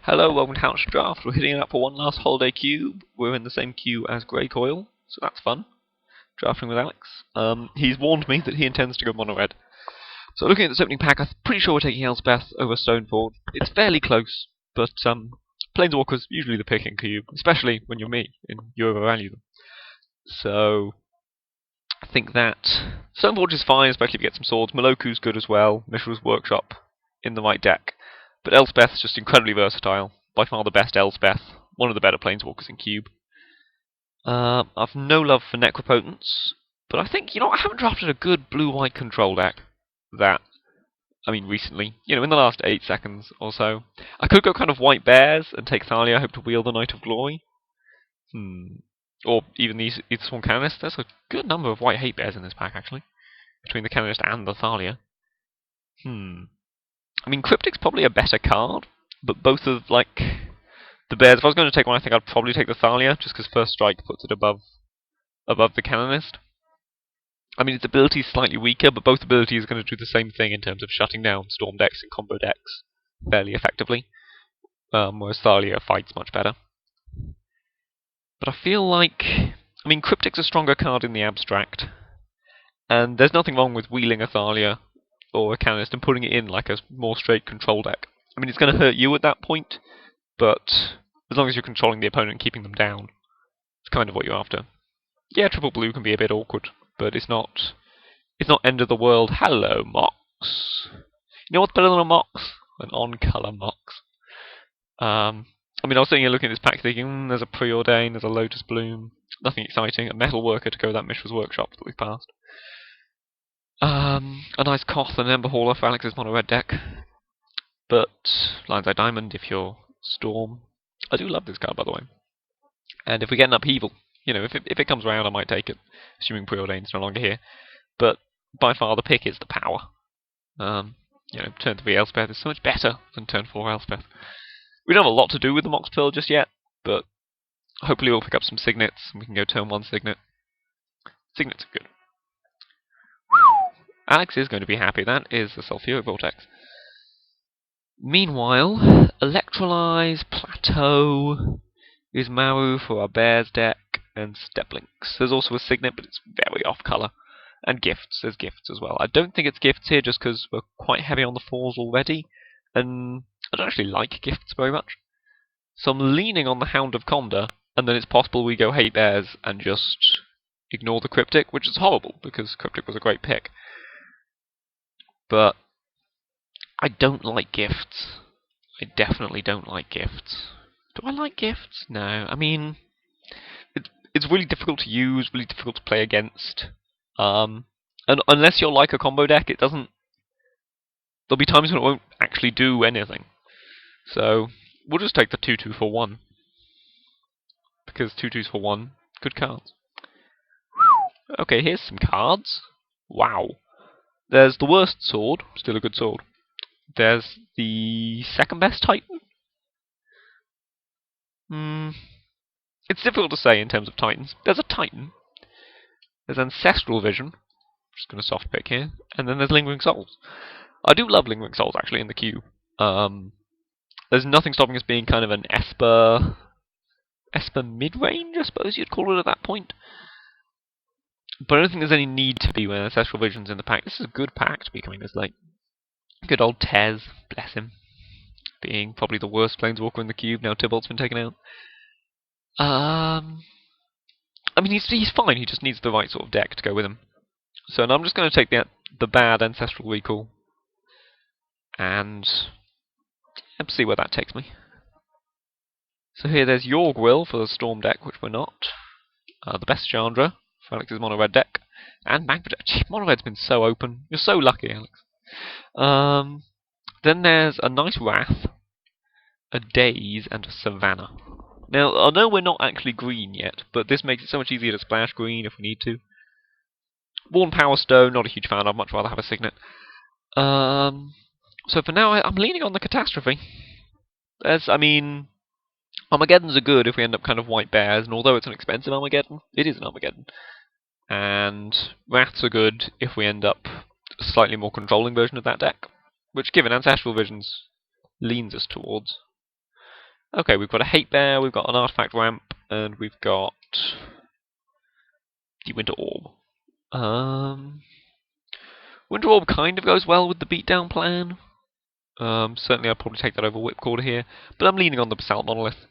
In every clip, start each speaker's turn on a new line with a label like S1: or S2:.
S1: Hello, welcome to Couch Draft. We're hitting it up for one last holiday cube. We're in the same queue as Grey Coil, so that's fun. Drafting with Alex. He's warned me that he intends to go mono red. So looking at this opening pack, I'm pretty sure we're taking Elspeth over Stoneforge. It's fairly close, but Planeswalker's usually the pick in cube, especially when you're me and you overvalue them. So I think that Stoneforge is fine, especially if you get some swords. Maloku's good as well. Mishra's Workshop in the right deck. But Elspeth's just incredibly versatile. By far the best Elspeth. One of the better Planeswalkers in cube. I've no love for Necropotence, but I think, I haven't drafted a good blue-white control deck recently. In the last 8 seconds or so. I could go kind of White Bears and take Thalia, hope to wield the Knight of Glory. Or even the Aethersworn Canonist. There's a good number of White Hate Bears in this pack, actually. Between the Canonist and the Thalia. Cryptic's probably a better card, but both of, the bears, if I was going to take one, I think I'd probably take the Thalia, just because First Strike puts it above the Canonist. Its ability is slightly weaker, but both abilities are going to do the same thing in terms of shutting down Storm decks and combo decks fairly effectively, whereas Thalia fights much better. But I feel like, Cryptic's a stronger card in the abstract, and there's nothing wrong with wheeling a Thalia or a Canonist and putting it in like a more straight control deck. It's going to hurt you at that point, but as long as you're controlling the opponent and keeping them down, it's kind of what you're after. Yeah, triple blue can be a bit awkward, but it's not end of the world. Hello, Mox. You know what's better than a Mox? An on-color Mox. I was sitting here looking at this pack thinking, there's a Preordain, there's a Lotus Bloom, nothing exciting, a Metal Worker to go with that Mishra's Workshop that we've passed. A nice Koth and Ember Hauler for Alex's mono red deck. But Lion's Eye Diamond if you're Storm. I do love this card, by the way. And if we get an upheaval, if it comes around, I might take it, assuming Preordain's no longer here. But by far the pick is the power. Turn 3 Elspeth is so much better than turn 4 Elspeth. We don't have a lot to do with the Mox Pearl just yet, but hopefully we'll pick up some Signets and we can go turn 1 Signet. Signets are good. Alex is going to be happy. That is the Sulfuric Vortex. Meanwhile, Electrolyze, Plateau, Ismaru for our Bears deck, and Steplinks. There's also a Signet, but it's very off-color. And Gifts. There's Gifts as well. I don't think it's Gifts here just because we're quite heavy on the 4s already, and I don't actually like Gifts very much. So I'm leaning on the Hound of Conda, and then it's possible we go Hate Bears and just ignore the Cryptic, which is horrible, because Cryptic was a great pick. But I don't like Gifts. I definitely don't like Gifts. Do I like Gifts? No. It's really difficult to use, really difficult to play against. And unless you're like a combo deck, it doesn't... There'll be times when it won't actually do anything. So, we'll just take the 2-2 for 1. Because 2-2s for 1, good cards. Okay, here's some cards. Wow. There's the worst sword, still a good sword. There's the second best Titan. It's difficult to say in terms of Titans. There's a Titan. There's Ancestral Vision. Just going to soft pick here. And then there's Lingering Souls. I do love Lingering Souls, actually, in the queue. There's nothing stopping us being kind of an Esper mid-range, I suppose you'd call it at that point. But I don't think there's any need to be when Ancestral Vision's in the pack. This is a good pack to be coming this late. Good old Tez, bless him. Being probably the worst Planeswalker in the cube, now Tybalt's been taken out. He's fine, he just needs the right sort of deck to go with him. So now I'm just going to take the bad Ancestral Recall. And see where that takes me. So here there's Yorgwill for the Storm deck, which we're not. The best Chandra for Alex's mono red deck. And Magpie. Mono red's been so open. You're so lucky, Alex. Then there's a nice Wrath, a Daze, and a Savannah. Now, I know we're not actually green yet, but this makes it so much easier to splash green if we need to. Worn Power Stone, not a huge fan. I'd much rather have a Signet. So for now, I'm leaning on the Catastrophe. Armageddons are good if we end up kind of White Bears, and although it's an expensive Armageddon, it is an Armageddon. And Wraths are good if we end up a slightly more controlling version of that deck, which, given Ancestral Visions, leans us towards. Okay, we've got a hate bear, we've got an artifact ramp, and we've got the Winter Orb. Winter Orb kind of goes well with the beatdown plan. Certainly I'd probably take that over Whipcord here, but I'm leaning on the Basalt Monolith.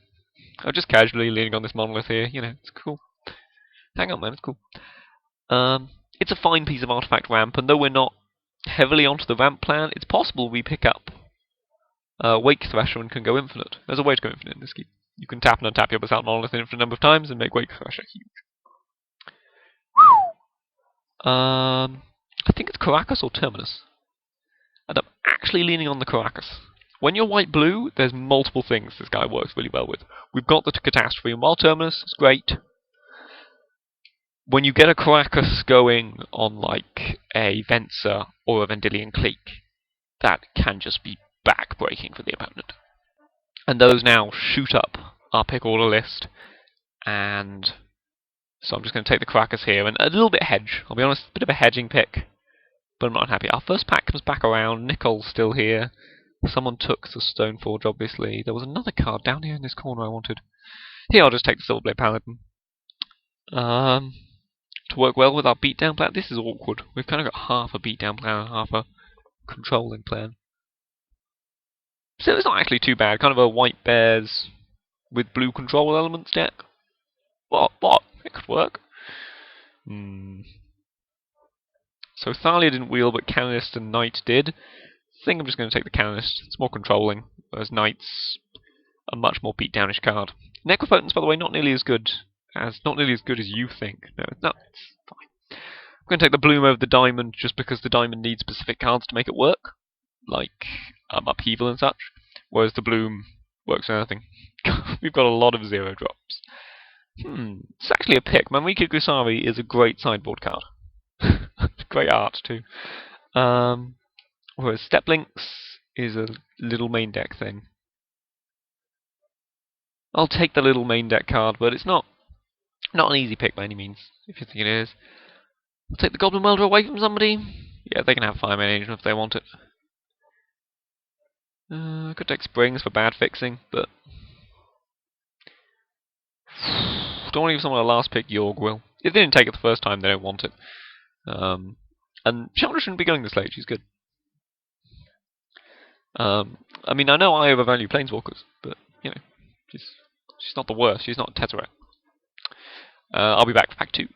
S1: I'm just casually leaning on this monolith here, you know, it's cool. Hang on, man, it's cool. It's a fine piece of artifact ramp, and though we're not heavily onto the ramp plan, it's possible we pick up Wake Thresher and can go infinite. There's a way to go infinite in this game. You can tap and untap your Basalt Monolith an infinite number of times and make Wake Thresher huge. I think it's Caracas or Terminus. And I'm actually leaning on the Caracas. When you're white-blue, there's multiple things this guy works really well with. We've got the Catastrophe and Wild Terminus, it's great. When you get a Caracas going on like a Venser or a Vendilion Clique, that can just be back-breaking for the opponent. And those now shoot up our pick order list, and so I'm just going to take the Caracas here, and a little bit hedge. I'll be honest, a bit of a hedging pick, but I'm not unhappy. Our first pack comes back around, Nicole's still here. Someone took the Stoneforge, obviously. There was another card down here in this corner I wanted. Here, I'll just take the Silverblade Paladin. To work well with our beatdown plan. This is awkward. We've kind of got half a beatdown plan and half a controlling plan. So it's not actually too bad. Kind of a white bears with blue control elements deck. What? It could work. So Thalia didn't wheel, but Canonist and Knight did. I think I'm just going to take the Canonist. It's more controlling, whereas Knight's a much more beatdownish card. Necropotence, by the way, not nearly as good as you think. No, it's fine. I'm going to take the Bloom over the Diamond just because the Diamond needs specific cards to make it work, like Upheaval and such, whereas the Bloom works for anything. We've got a lot of 0 drops. It's actually a pick. Manrika Gusari is a great sideboard card. Great art, too. Whereas Step Links is a little main deck thing. I'll take the little main deck card, but it's not an easy pick by any means, if you think it is. I'll take the Goblin Welder away from somebody. Yeah, they can have Fireman Agent if they want it. I could take Springs for bad fixing, but don't want to give someone a last pick Yorgwill. If they didn't take it the first time, they don't want it. And Chandra shouldn't be going this late, she's good. I mean, I know I overvalue Planeswalkers, but, you know, she's not the worst. She's not Tezzeret. I'll be back for pack 2.